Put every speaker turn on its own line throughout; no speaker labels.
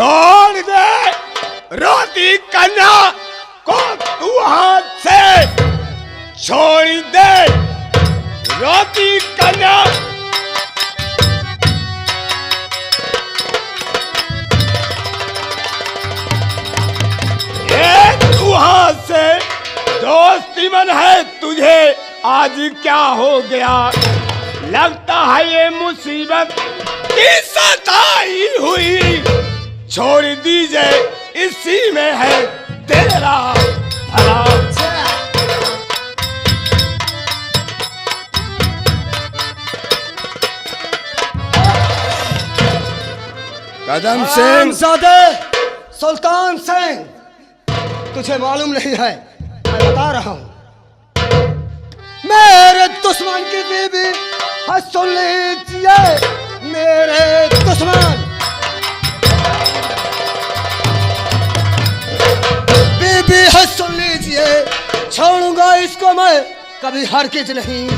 छोड़ दे रोती कन्या को, तू हाथ से छोड़ दे रोती कन्या। ये तू हाथ से दोस्ती मन है तुझे, आज क्या हो गया? लगता है ये मुसीबत की सताई हुई, छोड़ दीजिए इसी में है तेरा भला। कदम सिंह
सुल्तान सिंह, तुझे मालूम नहीं है, मैं बता रहा हूं। मेरे दुश्मन की बीबी है, सुन लीजिए मेरे दुश्मन, बीबी है सुन लीजिए, छोड़ूंगा इसको मैं कभी हरगिज नहीं,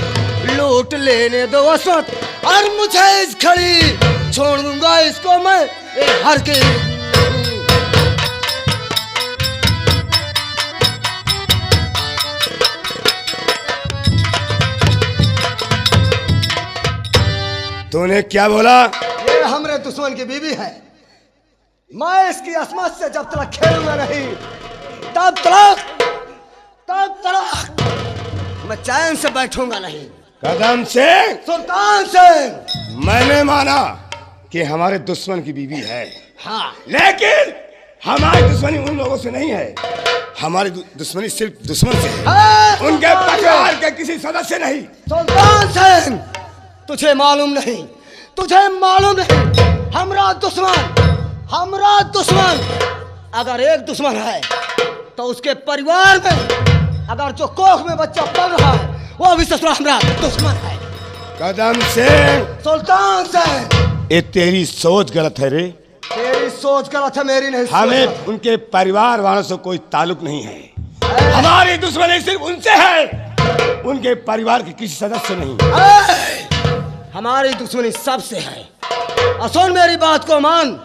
लूट लेने दो असद और मुझे इस घड़ी, छोड़ूंगा इसको मैं हरगिज।
तूने क्या बोला?
ये हमरे दुश्मन की बीबी है, मैं इसकी असमत से जब तक खेलूंगा नहीं तब तक मैं चैन से बैठूंगा नहीं।
कदम सिंह,
सुल्तान सिंह,
मैंने माना कि हमारे दुश्मन की बीवी है,
हाँ,
लेकिन हमारी दुश्मनी उन लोगों से नहीं है, हमारी दुश्मनी सिर्फ दुश्मन से है, उनके परिवार के किसी सदस्य नहीं।
सुल्तान सिंह, तुझे मालूम नहीं, तुझे मालूम नहीं, हमरा दुश्मन अगर एक दुश्मन है तो उसके परिवार में अगर जो कोख में बच्चा पल रहा है वो भी ससुरा हमरा दुश्मन है।
कदम सिंह,
सुल्तान सिंह,
ये तेरी सोच गलत है रे।
तेरी सोच गलत है, मेरी नहीं।
हमें उनके परिवार वालों से कोई ताल्लुक नहीं है, हमारी दुश्मनी सिर्फ उनसे है, उनके परिवार के किसी सदस्य नहीं।
हमारी दुश्मनी सबसे है, और सुन मेरी बात को मान,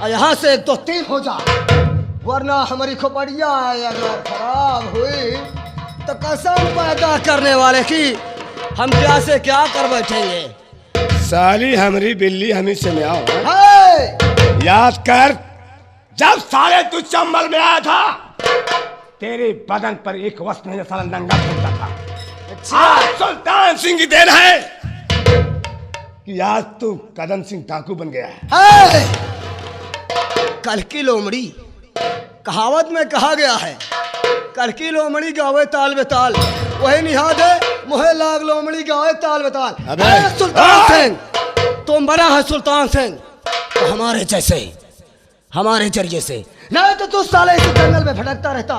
और यहाँ से 1 2 3 हो जा, वरना हमारी खोपड़िया अगर खराब हुई तो कसम पैदा करने वाले की हम क्या से क्या कर बैठेंगे।
साली हमारी बिल्ली हमें से में आओ।
याद
कर, जब साले तू चंबल में आया था तेरे बदन पर एक वस्त्र नहीं, साला नंगा घूमता था। आज सुल्तान सिंह की देन है कि आज तू कदम सिंह डाकू बन गया है।
कल की लोमड़ी, कहावत में कहा गया है, कल की लोमड़ी गावे ताल बेताल, वही निहाद है मुहे लाग लोमड़ी गावे ताल बेताल। सुल्तान सिंह, तुम बना है सुल्तान सिंह तो हमारे जैसे, हमारे जरिए से, नहीं तो तू साले इस जंगल में भटकता रहता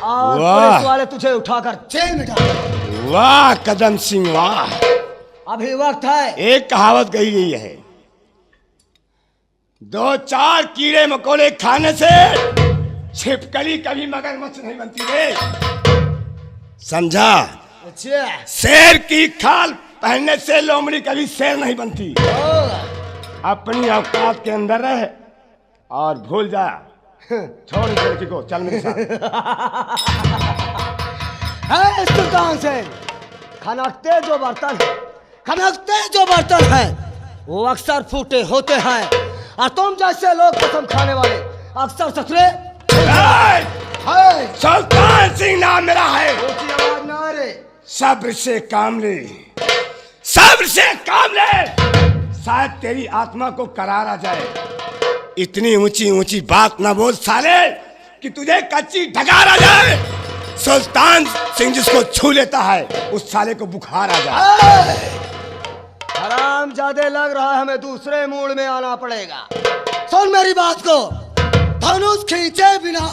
और पुलिस वाले तुझे उठाकर जेल में डाल।
वाह कदम सिंह वाह,
अभी वक्त है।
एक कहावत कही गई है, 2 4 कीड़े मकोड़े खाने से छिपकली कभी मगरमच्छ नहीं बनती रे, समझा?
अच्छा,
शेर की खाल पहनने से लोमड़ी कभी शेर नहीं बनती। अपनी औकात के अंदर रह और भूल जा, छोड़ इस लड़की को, चल मेरे साथ।
सुल्तान सिंह, खनकते जो बर्तन है वो अक्सर फूटे होते हैं, और तुम जैसे लोग कसम खाने वाले अक्सर ससुरे।
सुल्तान सिंह नाम मेरा है,
आवाज ना रे।
सब्र से काम ले, सब्र से काम ले, शायद तेरी आत्मा को करार आ जाए। इतनी ऊंची ऊंची बात ना बोल साले कि तुझे कच्ची ढकार आ जाए। सुल्तान सिंह जिसको छू लेता है उस साले को बुखार आ जाए।
हराम ज्यादा लग रहा है, हमें दूसरे मूड में आना पड़ेगा। सुन मेरी बात को, धनुष खींचे बिना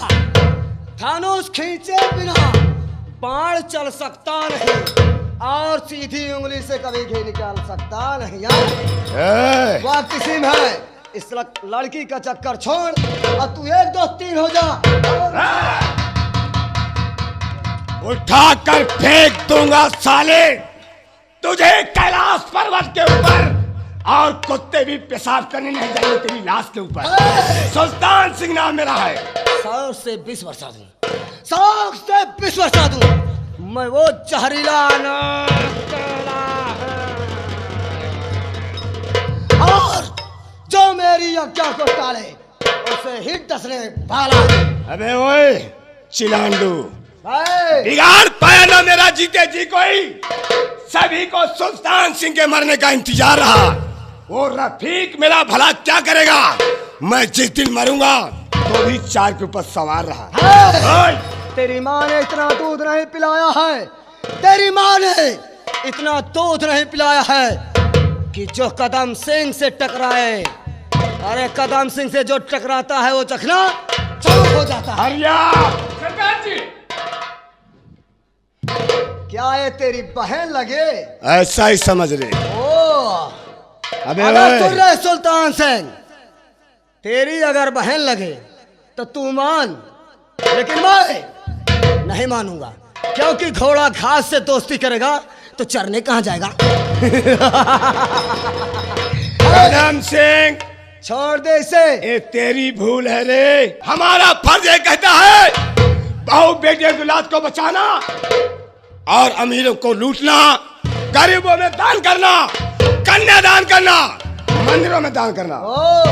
बाण चल सकता नहीं, और सीधी उंगली से कभी घी निकाल सकता नहीं। यार बात किसी में है, इस लड़की का चक्कर छोड़ और तू 1 2 3 हो जा।
उठाकर फेंक दूंगा साले तुझे कैलाश पर्वत के ऊपर, और कुत्ते भी पेशाब करने नहीं जाएंगे तेरी लाश के ऊपर। सुल्तान सिंह नाम मेरा है।
100 से 20 वर्षा दूं, 100 से 20 वर्षा दूं, मैं वो जहरीला और जो मेरी आज्ञा को टाले उसे ही डसने वाला।
अबे ओए चिलांडू, बिगाड़ पाया ना मेरा जीते जी कोई। सभी को सुल्तान सिंह के मरने का इंतजार रहा। वो रफीक मेरा भला क्या करेगा? मैं जिस दिन मरूंगा तो भी 4 के ऊपर सवार रहा।
तेरी माँ ने इतना दूध नहीं पिलाया है, तेरी माँ ने इतना दूध नहीं पिलाया है कि जो कदम सिंह से टकराए। अरे कदम सिंह से जो टकराता है वो चखना चौक हो जाता है।
हरिया
सरकार जी,
क्या ये तेरी बहन लगे?
ऐसा ही समझ ले।
ओ
अबे
अगर सुन रहे सुल्तान सिंह, तेरी अगर बहन लगे तो तू मान, लेकिन मैं नहीं मानूंगा, क्योंकि घोड़ा घास से दोस्ती करेगा तो चरने कहाँ जाएगा?
कदम सिंह
छोड़ दे इसे।
ये तेरी भूल है रे। हमारा फर्ज ये कहता है बहू बेटे औलाद को बचाना और अमीरों को लूटना, गरीबों में दान करना, कन्यादान करना, मंदिरों में दान करना।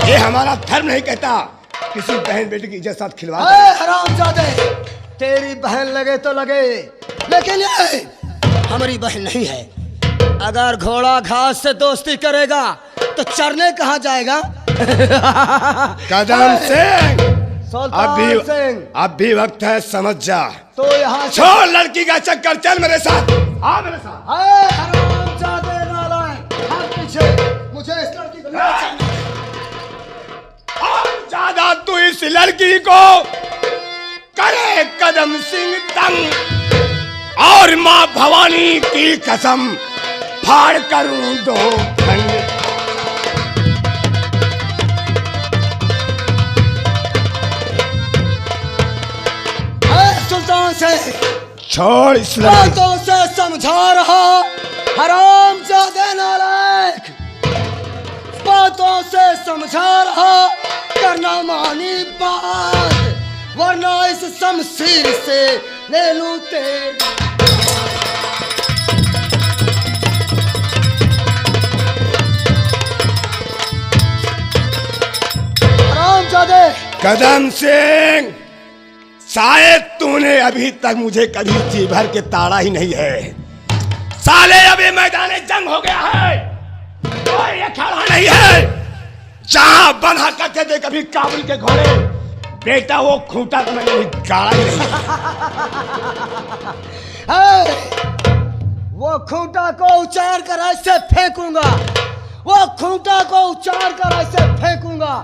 ये हमारा धर्म नहीं कहता किसी बहन बेटी की इज्जत साथ खिलवाड़।
हरामजादे, तेरी बहन लगे तो लगे, लेकिन ये हमारी बहन नहीं है। अगर घोड़ा घास से दोस्ती करेगा तो चरने कहाँ जाएगा?
कदम सिंह,
सुल्तान सिंह,
अब भी वक्त है, समझ जा।
तो यहाँ
छोड़ लड़की का चक्कर, चल मेरे साथ, आ मेरे साथ।
हरामजादे नालायक, हाथ पीछे, मुझे इस लड़की को ले चलना।
और ज्यादा तू इस लड़की को करे कदम सिंह तंग, और माँ भवानी की कसम फाड़ करूं 2 खंड।
सुल्तान से
छोड़ इस
बातों से समझा रहा, हरामजादे नालायक, बातों से समझा रहा, करना मानी बात, वरना इस शमशीर से ले लूं तेरी। हरामजादे।
कदम सिंह, शायद तूने अभी तक मुझे कभी जी भर के ताड़ा ही नहीं है। साले अभी मैदान जंग हो गया है, कोई अखाड़ा नहीं है जहां बना करते थे कभी काबुल के घोड़े। बेटा वो खूंटा तो मैंने गाड़ा ही नहीं।
वो खूंटा को उचार कर ऐसे फेंकूंगा, वो खूंटा को उचार कर ऐसे फेंकूंगा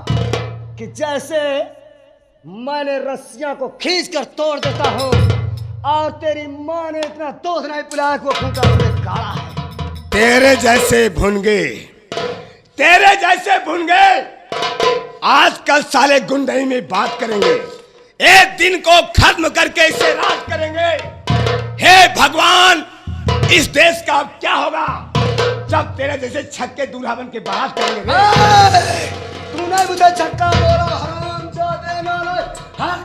कि जैसे मैंने रस्सियां को खींच कर तोड़ देता हूं। और तेरी माँ ने इतना दूध नहीं पिलाया कि वो खूंटा तुझे गाड़ा है।
तेरे जैसे भुनगे, तेरे जैसे भुनगे आजकल साले गुंडई में बात करेंगे, एक दिन को खत्म करके इसे राज करेंगे। हे भगवान, इस देश का अब क्या होगा जब तेरे जैसे छक्के दूल्हा बन के बारात करेंगे।
तूने मुझे छक्का बोला, हरामजादे नालायक। हाँ?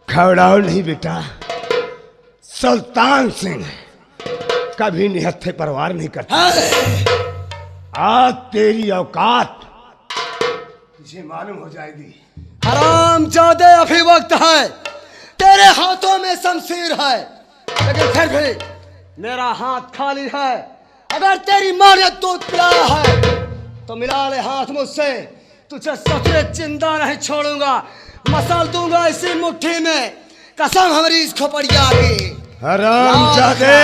घबराओ नहीं बेटा, सुल्तान सिंह कभी निहत्थे परवार नहीं करता। आज तेरी औकात तुझे मालूम हो जाएगी।
हरामजादे, अभी वक्त है, तेरे हाथों में शमशीर है, लेकिन फिर भी मेरा हाथ खाली है। अगर तेरी माँ ने दूध पिलाया है तो मिला ले हाथ मुझसे, तुझे सफरे जिंदा नहीं छोड़ूंगा। मसल दूंगा इसी मुट्ठी में, कसम हमारी इस खोपड़िया की।
हरामजादे,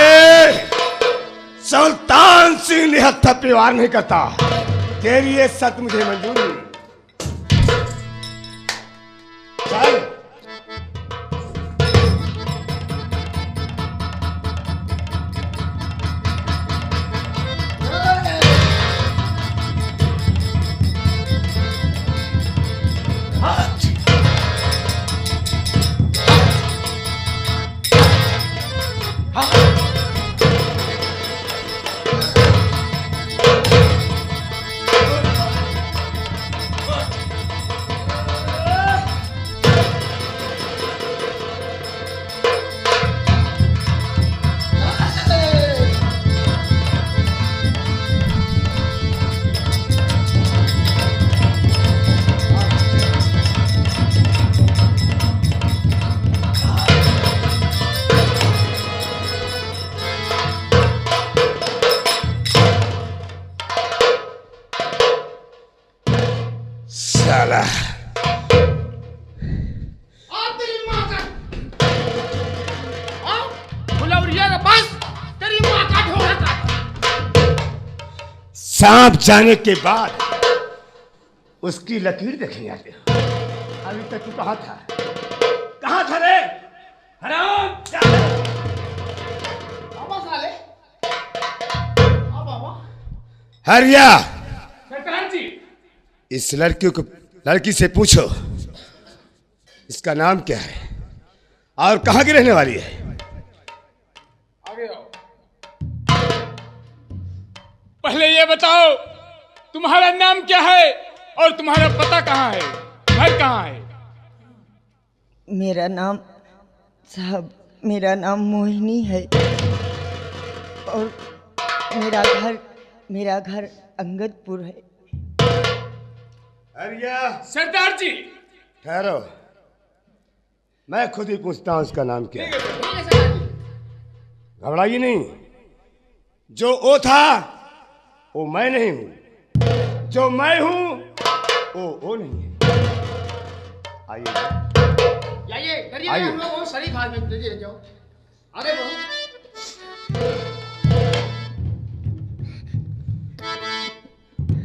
सुल्तान सिंह निहत्था व्यवहार नहीं करता। तेरी ये सत मुझे मंजूर नहीं। चल। साला
तेरी माँ का बुलावरिया का बस तेरी माँ का ढोला का।
सांप जाने के बाद उसकी लकीर देखने आते हो। अभी तक तू कहाँ था? कहाँ था रे? हराम
बाबा साले बाबा।
हरिया,
सरकार जी,
इस लड़की से पूछो इसका नाम क्या है और कहाँ की रहने वाली है।
आगे आओ। पहले ये बताओ तुम्हारा नाम क्या है और तुम्हारा पता कहाँ है, घर कहाँ है?
मेरा नाम साहब, मेरा नाम मोहिनी है और मेरा घर अंगदपुर है।
हरिया,
सरदार जी,
ठहरो, मैं खुद ही पूछता हूँ उसका नाम क्या है। घबराइए नहीं, जो ओ था वो मैं नहीं हूँ, जो मैं हूँ वो नहीं है। आइए
करिए,
आइए।
हम लोग शरीफ आदमी दीजिए, जाओ आगे बढ़ो।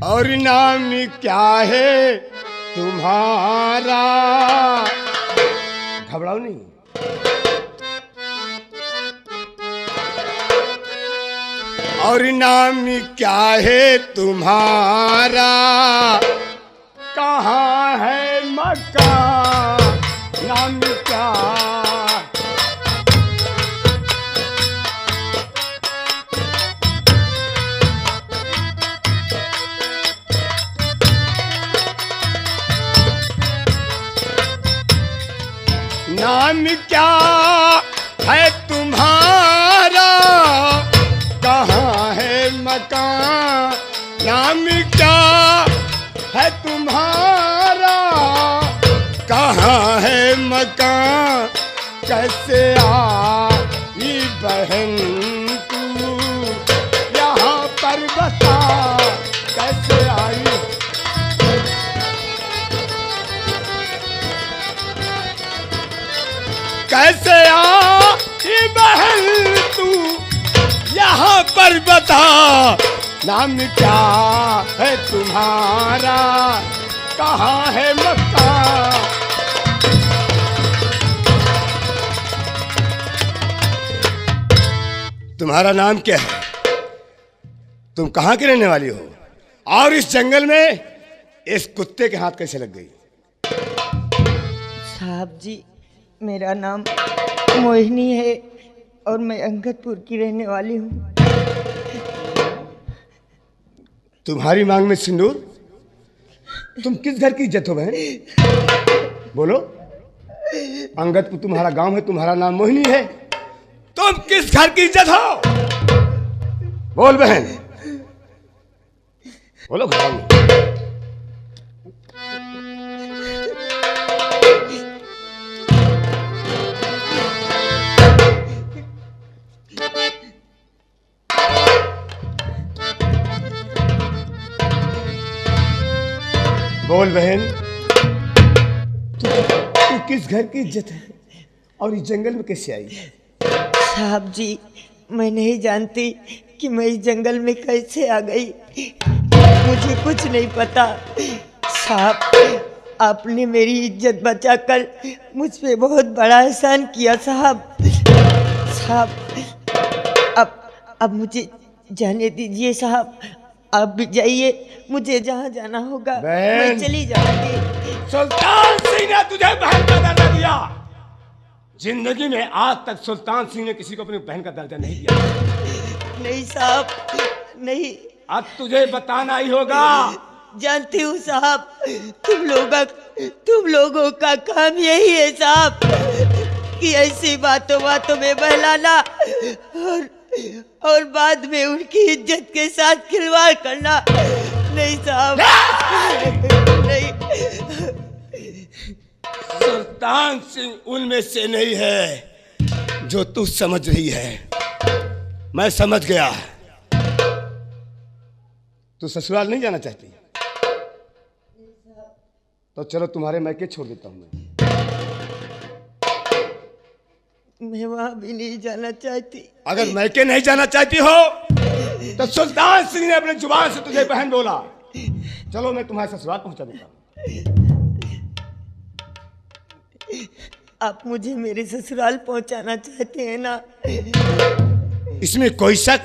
और नाम क्या है तुम्हारा? घबराओ नहीं। और नाम क्या है तुम्हारा? कहाँ है मकान? नाम क्या? नाम क्या है तुम्हारा? कहाँ है मकान? नाम क्या है तुम्हारा? कहाँ है मकान? कैसे आई बहन तू यहाँ पर बता, कैसे आई? कैसे आई बहन तू यहाँ पर बता, नाम क्या है तुम्हारा? कहाँ है मकान? तुम्हारा नाम क्या है? तुम कहाँ की रहने वाली हो? और इस जंगल में इस कुत्ते के हाथ कैसे लग गई?
साहब जी, मेरा नाम मोहिनी है और मैं अंगदपुर की रहने वाली हूँ।
तुम्हारी मांग में सिंदूर? तुम किस घर की इज्जत हो बहन? बोलो। अंगदपुर तुम्हारा गांव है, तुम्हारा नाम मोहिनी है, तुम किस घर की इज्जत हो? बोल बहन, बोलो। घर बोल बहन, तू किस घर की इज्जत है और इस जंगल में कैसे आई?
साहब जी, मैं नहीं जानती कि मैं इस जंगल में कैसे आ गई। मुझे कुछ नहीं पता। साहब, आपने मेरी इज्जत बचाकर मुझ पे बहुत बड़ा एहसान किया साहब। साहब, अब मुझे जाने दीजिए साहब। आप भी जाइए, मुझे जहाँ जाना होगा मैं चली जाऊंगी।
सुल्तान सिंह ने तुझे बहन का दर्जा दिया। जिंदगी में आज तक सुल्तान सिंह ने किसी को अपनी बहन का दर्जा नहीं दिया।
नहीं साहब, नहीं।
अब तुझे बताना ही होगा।
जानती हूँ साहब, तुम लोगों का काम यही है साहब कि ऐसी बातों में बहलाना और बाद में उनकी इज्जत के साथ खिलवाड़ करना। नहीं साहब, नहीं।
सुल्तान सिंह उनमें से नहीं है जो तू समझ रही है। मैं समझ गया। तू ससुराल नहीं जाना चाहती तो चलो तुम्हारे मैके छोड़ देता हूं।
मैं वहां भी नहीं जाना चाहती।
अगर मैके नहीं जाना चाहती हो तो सुल्तान सिंह ने अपने जुबान से तुझे बहन बोला। चलो मैं तुम्हारे ससुराल पहुंचा देता हूं।
आप मुझे मेरे ससुराल पहुंचाना चाहते हैं ना?
इसमें कोई शक?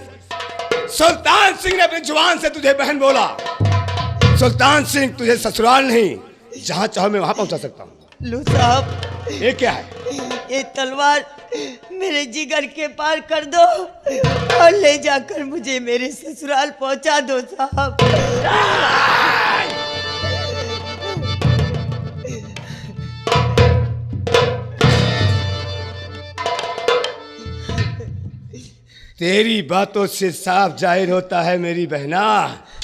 सुल्तान सिंह ने अपनी जुबान से तुझे बहन बोला। सुल्तान सिंह तुझे ससुराल नहीं, जहां चाहो मैं वहां पहुंचा सकता हूं।
लो साहब,
ये क्या है?
ये तलवार मेरे जिगर के पार कर दो और ले जाकर मुझे मेरे ससुराल पहुंचा दो साहब।
तेरी बातों से साफ जाहिर होता है मेरी बहना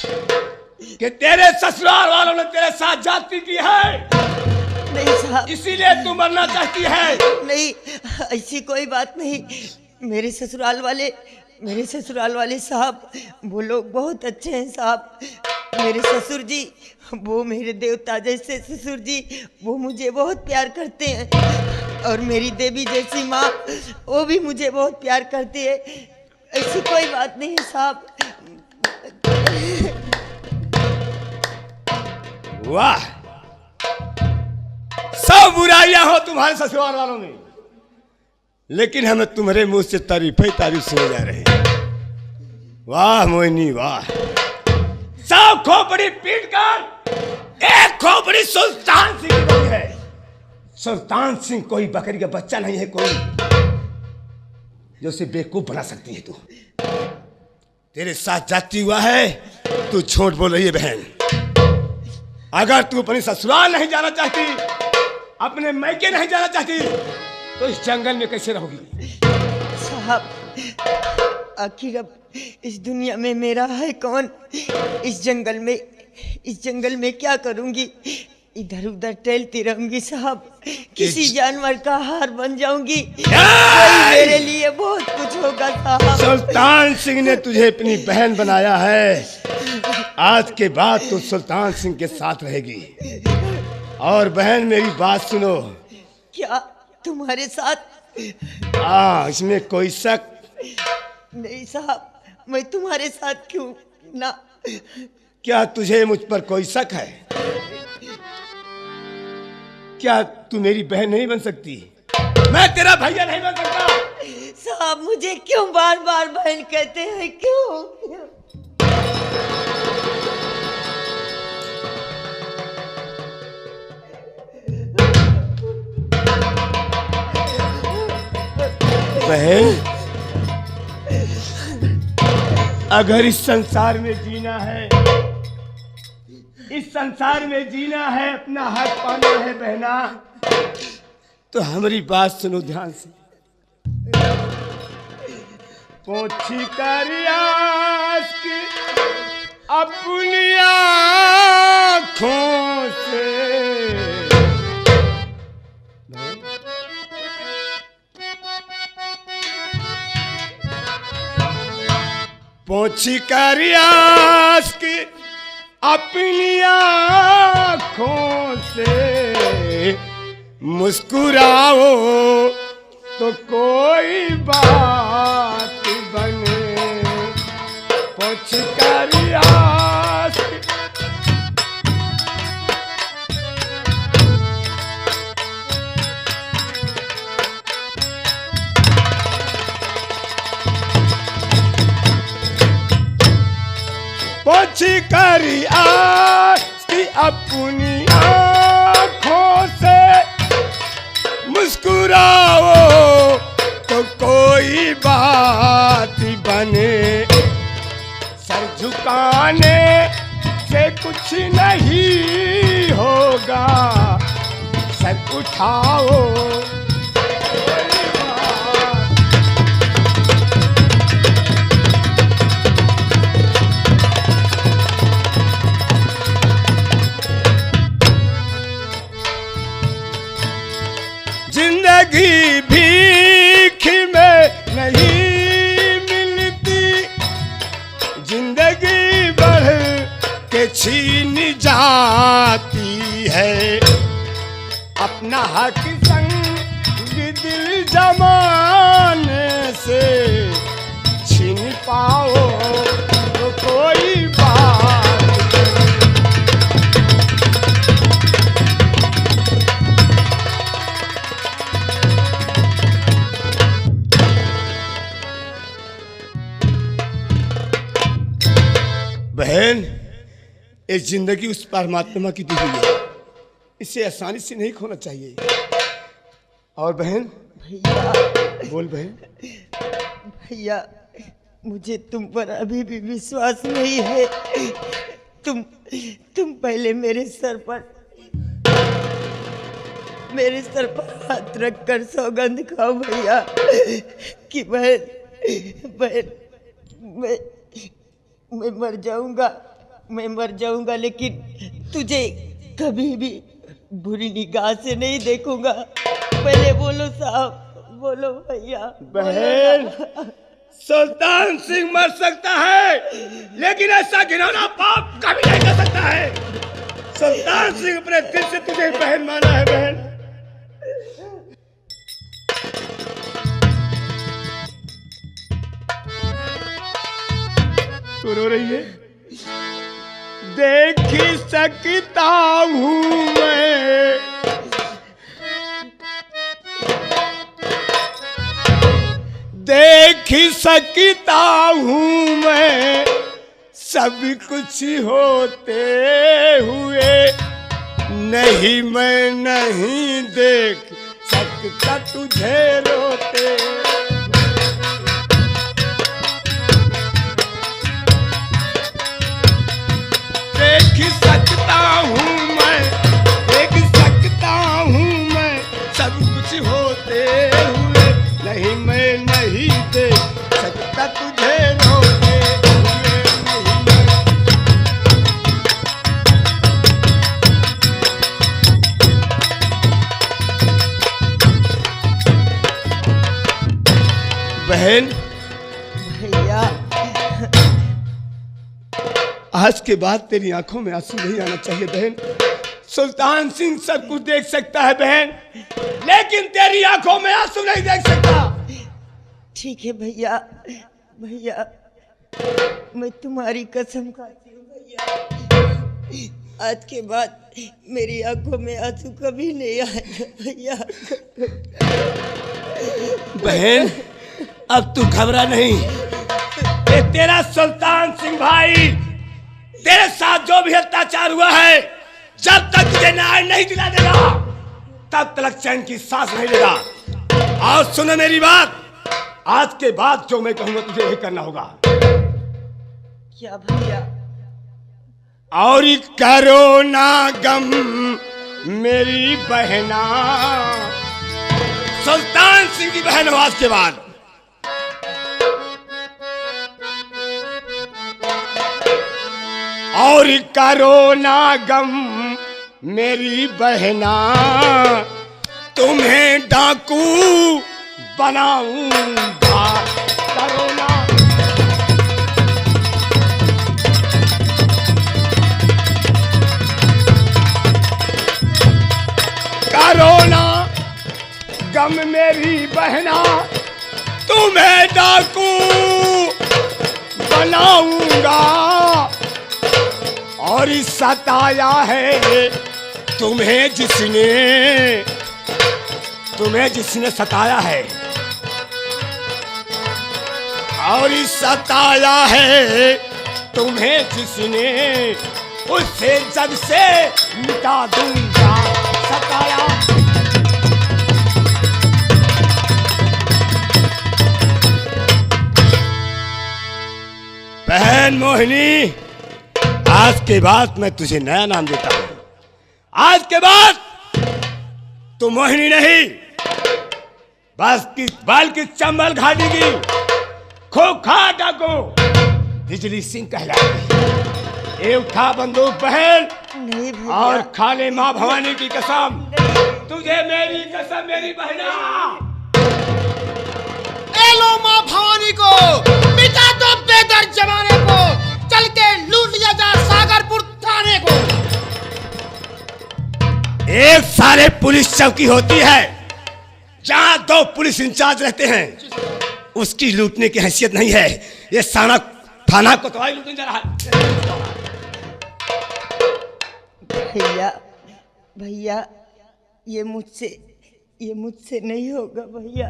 कि तेरे ससुराल वालों ने तेरे साथ जाति की है।
नहीं साहब,
इसीलिए तू मरना चाहती है।
नहीं, ऐसी कोई बात नहीं। मेरे ससुराल वाले साहब, वो लोग बहुत अच्छे हैं साहब। मेरे ससुर जी, वो मेरे देवता जैसे ससुर जी, वो मुझे बहुत प्यार करते हैं। और मेरी देवी जैसी माँ, वो भी मुझे बहुत प्यार करती है। ऐसी कोई बात नहीं है साहब।
वाह, सब बुराइयां हो तुम्हारे ससुराल वालों में, लेकिन हमें तुम्हारे मुंह से तारीफ सुने जा रहे हैं। वाह मोहिनी वाह। सब खोपड़ी पीट कर एक खोपड़ी सुल्तान सिंह की है। सुल्तान सिंह कोई बकरी का बच्चा नहीं है, कोई जो उसे बेवकूफ बना सकती है। तू तेरे साथ जाती हुआ है, तू झूठ बोल रही है बहन। अगर तू अपनी ससुराल नहीं जाना चाहती, अपने मैके नहीं जाना चाहती, तो इस जंगल में कैसे रहोगी?
साहब, आखिर अब इस दुनिया में मेरा है कौन? इस जंगल में क्या करूंगी? इधर उधर टहलती रहूंगी साहब। किसी जानवर का हार बन जाऊंगी। मेरे लिए बहुत कुछ होगा साहब।
सुल्तान सिंह ने तुझे अपनी बहन बनाया है। आज के बाद तू सुल्तान सिंह के साथ रहेगी। और बहन मेरी बात सुनो।
क्या तुम्हारे साथ?
इसमें कोई शक
नहीं साहब, मैं तुम्हारे साथ क्यों ना।
क्या तुझे मुझ पर कोई शक है? क्या तू मेरी बहन नहीं बन सकती? मैं तेरा भैया नहीं बन सकता?
साहब, मुझे क्यों बार बार बहन कहते हैं? क्यों?
बहन, अगर इस संसार में जीना है, अपना हक पाना है बहना, तो हमारी बात सुनो ध्यान से। पोछी करियास की अपनी आँखों से, पोछी करियास की अपनी आँखों से मुस्कुराओ तो कोई बात बने, पूछ कर आस पूछ कर आस्ती अपनी आँखों से मुस्कुराओ तो कोई बात बने, सर झुकाने से कुछ नहीं होगा, सर उठाओ कोई बात। जिंदगी भीख में नहीं मिलती, जिंदगी बढ़ के छीन जाती है, अपना हक संग दिल जमाने से छीन पाओ तो कोई बात। बहन, ये जिंदगी उस परमात्मा की दी हुई है, इसे आसानी से नहीं खोना चाहिए। और बहन,
भैया
बोल बहन।
भैया, मुझे तुम पर अभी भी विश्वास नहीं है। तुम पहले मेरे सर पर हाथ रखकर सौगंध खाओ भैया कि बहन मैं मर जाऊंगा लेकिन तुझे कभी भी बुरी निगाह से नहीं देखूंगा। पहले बोलो साहब, बोलो भैया।
बहन, सुल्तान सिंह मर सकता है लेकिन ऐसा घिनौना पाप कभी नहीं कर सकता है। सुल्तान सिंह अपने दिल से तुझे बहन माना है। बहन, तू रो रही है? देख सकता हूँ मैं, देख सकता हूँ मैं सब कुछ होते हुए, नहीं मैं नहीं देख सकता तुझे रोते। देख सकता हूँ मैं, देख सकता हूँ मैं सब कुछ होते हुए, नहीं मैं नहीं देख सकता तुझे रोते हुए, नहीं मैं। बहन,
भैया
आज के बाद तेरी आंखों में आंसू नहीं आना चाहिए बहन। सुल्तान सिंह सब कुछ देख सकता है बहन, लेकिन तेरी आंखों में आंसू नहीं देख सकता।
ठीक है भैया, मैं तुम्हारी कसम खाती हूँ भैया, आज के बाद मेरी आंखों में आंसू कभी नहीं आएगा भैया।
बहन, अब तू घबरा नहीं, ये तेरा सुल्तान सिंह भाई तेरे साथ जो भी अत्याचार हुआ है, जब तक तुझे न्याय नहीं दिला देगा तब तक चैन की सांस नहीं लेगा। और सुनो मेरी बात, आज के बाद जो मैं कहूंगा तुझे यही करना होगा।
क्या भैया?
और करो ना गम मेरी बहना, सुल्तान सिंह की बहन हो आज के बाद। और करो ना गम मेरी बहना, तुम्हें डाकू बनाऊंगा। करो ना मेरी बहना, तुम्हें डाकू बनाऊंगा। और सताया है तुम्हें जिसने सताया है, और सताया है तुम्हें जिसने, उसे जग से मिटा दूंगा। सताया बहन मोहिनी, आज के बाद मैं तुझे नया नाम देता हूं। आज के बाद तू मोहिनी नहीं, बल्कि चंबल घाटी की खोखा डाकू बिजली सिंह कहलाएगी। ये उठा बंदूक बहन,
नहीं भैया।
और खा ले माँ भवानी की कसम। तुझे मेरी कसम मेरी बहना।
ए लो माँ भवानी को, मिटा दो बेदर्द जमाने को, चल के लूट लिया जा सागरपुर थाने को।
एक सारे पुलिस चौकी होती है जहां 2 पुलिस इंचार्ज रहते हैं, उसकी लूटने की हैसियत नहीं है। ये सारा थाना को तो लूटने जा रहा है।
भैया भैया, ये मुझसे नहीं होगा भैया।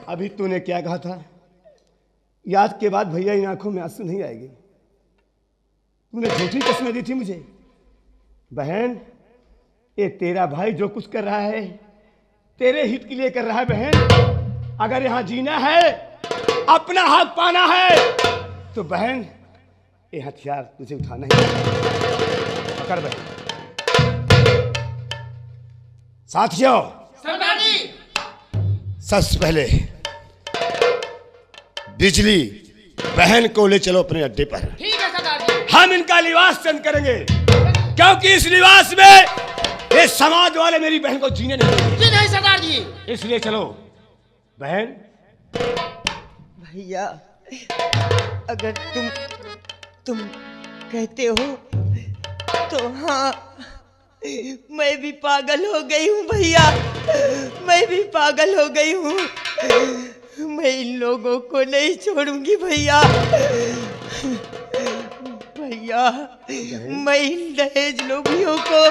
अभी तूने क्या कहा था? याद के बाद भैया इन आंखों में आंसू नहीं आएंगे। तूने झूठी कसमें दी थी मुझे। बहन, ये तेरा भाई जो कुछ कर रहा है तेरे हित के लिए कर रहा है। बहन, अगर यहां जीना है, अपना हक पाना है, तो बहन ये हथियार तुझे उठाना ही पकड़। बहन साथियों,
सरदार जी,
सबसे पहले बिजली बहन को ले चलो अपने अड्डे पर।
ठीक है सरदार जी।
हम इनका लिबास चेंज करेंगे, क्योंकि इस लिबास में ये समाज वाले मेरी बहन को जीने नहीं देंगे।
जी नहीं सरदार जी।
इसलिए चलो बहन।
भैया, अगर तुम कहते हो तो हाँ, मैं भी पागल हो गई हूँ भैया। मैं भी पागल हो गई हूँ। मैं इन लोगों को नहीं छोड़ूंगी भैया। भैया, मैं इन दहेज लोभियों को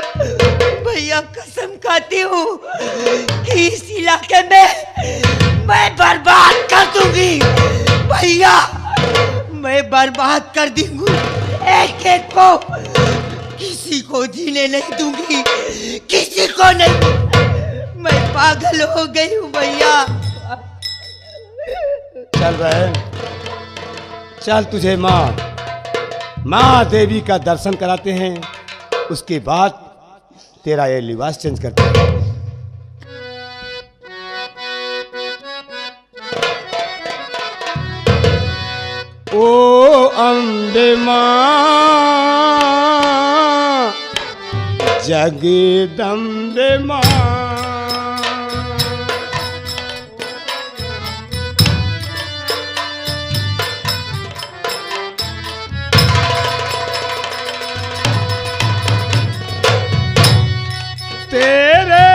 भैया कसम खाती हूँ कि इस इलाके में मैं बर्बाद कर दूंगी भैया। मैं बर्बाद कर दूंगी, एक एक को, किसी को जीने नहीं दूंगी, किसी को नहीं। मैं पागल हो गई हूँ भैया।
चल बहन, चल तुझे माँ देवी का दर्शन कराते हैं, उसके बाद तेरा ये लिबास चेंज करते हैं। ओ अम्बे माँ, जगदम्बे माँ, तेरे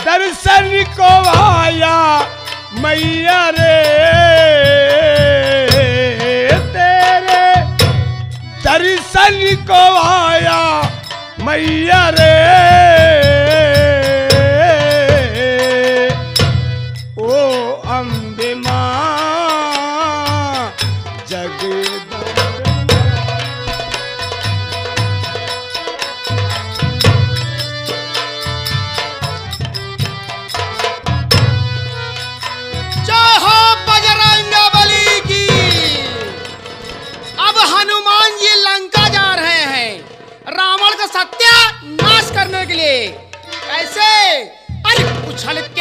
दर्शन को आया मैया रे, तेरे दर्शन को आया मैया रे। ओ अम्बे माँ, जगदम्बे
जय हो बजरंग बली की। अब हनुमान जी लंका जा रहे हैं रावण का सत्यानाश करने के लिए। कैसे? अरे उछल के